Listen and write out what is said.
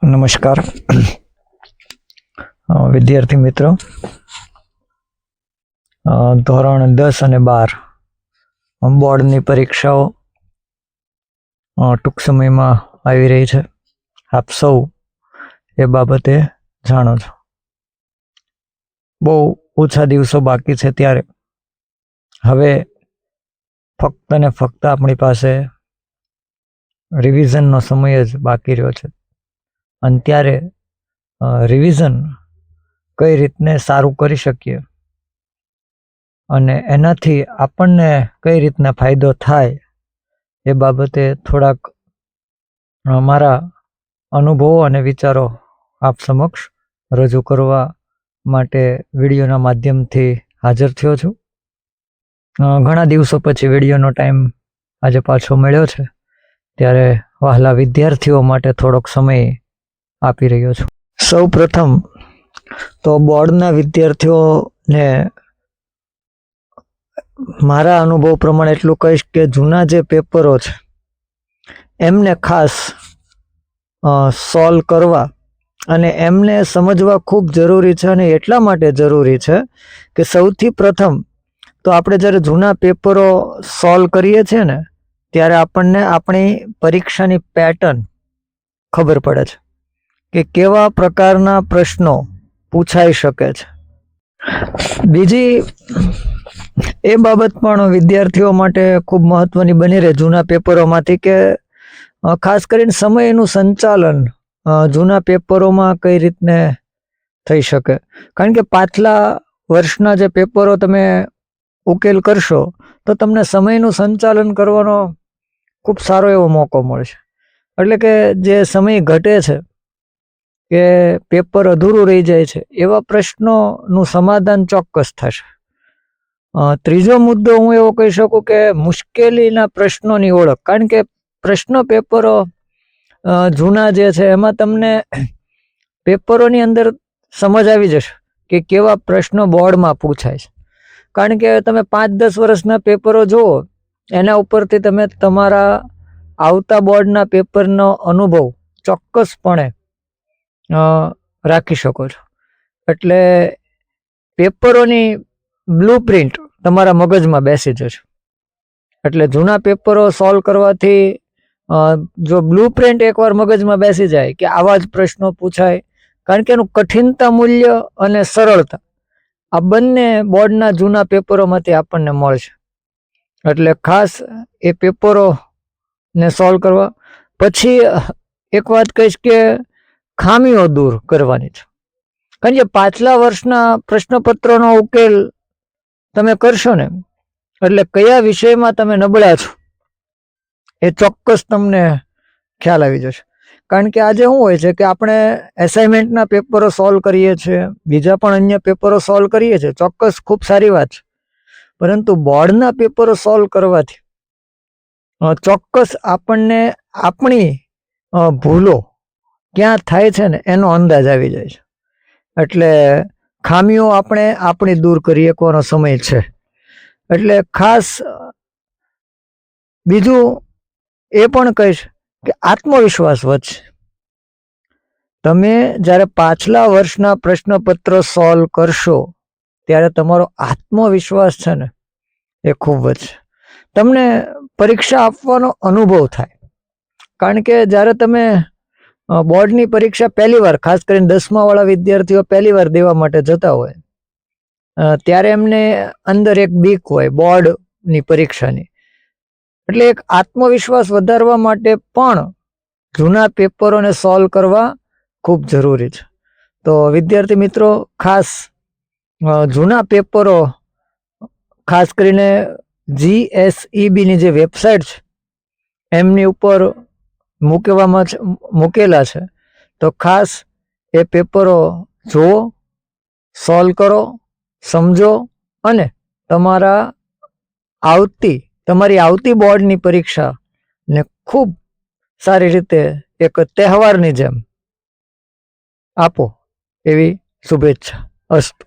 નમસ્કાર વિદ્યાર્થી મિત્રો, ધોરણ 10 અને 12 બોર્ડની પરીક્ષાઓ ટૂંક સમયમાં આવી રહી છે. આપ સૌ એ બાબતે જાણો છો. બહુ ઓછા દિવસો બાકી છે, ત્યારે હવે ફક્ત ને ફક્ત આપણી પાસે રિવિઝનનો સમય જ બાકી રહ્યો છે. અને ત્યારે રિવિઝન કઈ રીતને સારું કરી શકીએ અને એનાથી આપણને કઈ રીતના ફાયદો થાય એ બાબતે થોડાક મારા અનુભવો અને વિચારો આપ સમક્ષ રજૂ કરવા માટે વિડીયોના માધ્યમથી હાજર થયો છું. ઘણા દિવસો પછી વિડીયોનો ટાઈમ આજે પાછો મળ્યો છે, ત્યારે વહાલા વિદ્યાર્થીઓ માટે થોડોક સમય આપી રહ્યો છું. સૌ પ્રથમ તો બોર્ડના વિદ્યાર્થીઓને મારા અનુભવ પ્રમાણે એટલું કહીશ કે જૂના જે પેપરો છે એમને ખાસ સોલ્વ કરવા અને એમને સમજવા ખૂબ જરૂરી છે. અને એટલા માટે જરૂરી છે કે સૌથી પ્રથમ તો આપણે જ્યારે જૂના પેપરો સોલ્વ કરીએ છીએ ને, ત્યારે આપણને આપણી પરીક્ષાની પેટર્ન ખબર પડે છે કે કેવા પ્રકારના પ્રશ્નો પૂછાઈ શકે છે. બીજી એ બાબત પણ વિદ્યાર્થીઓ માટે ખૂબ મહત્વની બની રહે જૂના પેપરોમાંથી, કે ખાસ કરીને સમયનું સંચાલન જૂના પેપરોમાં કઈ રીતને થઈ શકે. કારણ કે પાછલા વર્ષના જે પેપરો તમે ઉકેલ કરશો તો તમને સમયનું સંચાલન કરવાનો ખૂબ સારો એવો મોકો મળશે. એટલે કે જે સમય ઘટે છે કે પેપર અધૂરું રહી જાય છે, એવા પ્રશ્નોનું સમાધાન ચોક્કસ થશે. ત્રીજો મુદ્દો હું એવો કહી શકું કે મુશ્કેલીના પ્રશ્નોની ઓળખ. કારણ કે પ્રશ્ન પેપરો જૂના જે છે એમાં તમને પેપરોની અંદર સમજ આવી જશે કે કેવા પ્રશ્નો બોર્ડમાં પૂછાય છે. કારણ કે તમે 5-10 વર્ષના પેપરો જુઓ, એના ઉપરથી તમે તમારા આવતા બોર્ડના પેપરનો અનુભવ ચોક્કસપણે રાખી શકો છો. એટલે પેપરોની બ્લુપ્રિન્ટ તમારા મગજમાં બેસી જશે. એટલે જૂના પેપરો સોલ્વ કરવાથી જો બ્લુપ્રિન્ટ એકવાર મગજમાં બેસી જાય કે આવા જ પ્રશ્નો પૂછાય, કારણ કે એનું કઠિનતા મૂલ્ય અને સરળતા આ બંને બોર્ડના જૂના પેપરોમાંથી આપણને મળશે. એટલે ખાસ એ પેપરોને સોલ્વ કરવા. પછી એક વાત કહીશ કે ખામીઓ દૂર કરવાની છે. કારણ કે પાછલા વર્ષના પ્રશ્નપત્રોનો ઉકેલ તમે કરશો ને, એટલે કયા વિષયમાં તમે નબળા છો એ ચોક્કસ તમને ખ્યાલ આવી જશે. કારણ કે આજે શું હોય છે કે આપણે એસાઇનમેન્ટના પેપરો સોલ્વ કરીએ છીએ, બીજા પણ અન્ય પેપરો સોલ્વ કરીએ છીએ, ચોક્કસ ખૂબ સારી વાત છે. પરંતુ બોર્ડના પેપરો સોલ્વ કરવાથી ચોક્કસ આપણને આપણી ભૂલો ક્યાં થાય છે ને એનો અંદાજ આવી જાય છે. એટલે ખામીઓ આપણે આપણી દૂર કરી શકવાનો સમય છે. એટલે ખાસ બીજું એ પણ કહીશ કે આત્મવિશ્વાસ વધશે. તમે જ્યારે પાછલા વર્ષના પ્રશ્નપત્રો સોલ્વ કરશો ત્યારે તમારો આત્મવિશ્વાસ છે ને એ ખૂબ વધશે. તમને પરીક્ષા આપવાનો અનુભવ થાય. કારણ કે જ્યારે તમે બોર્ડની પરીક્ષા પહેલી વાર, ખાસ કરીને 10મા વાળા વિદ્યાર્થીઓ પહેલી વાર દેવા માટે જતા હોય, ત્યારે એમને અંદર એક બીક હોય બોર્ડની પરીક્ષાની. એટલે એક આત્મવિશ્વાસ વધારવા માટે પણ જૂના પેપરોને સોલ્વ કરવા ખૂબ જરૂરી છે. તો વિદ્યાર્થી મિત્રો, ખાસ જૂના પેપરો, ખાસ કરીને GSEBની જે વેબસાઇટ છે એમની ઉપર મૂકેલા છે. તો ખાસ એ પેપરો જુઓ, સોલ્વ કરો, સમજો અને તમારી આવતી બોર્ડની પરીક્ષાને ખૂબ સારી રીતે એક તહેવારની જેમ આપો એવી શુભેચ્છા. અસ્તુ.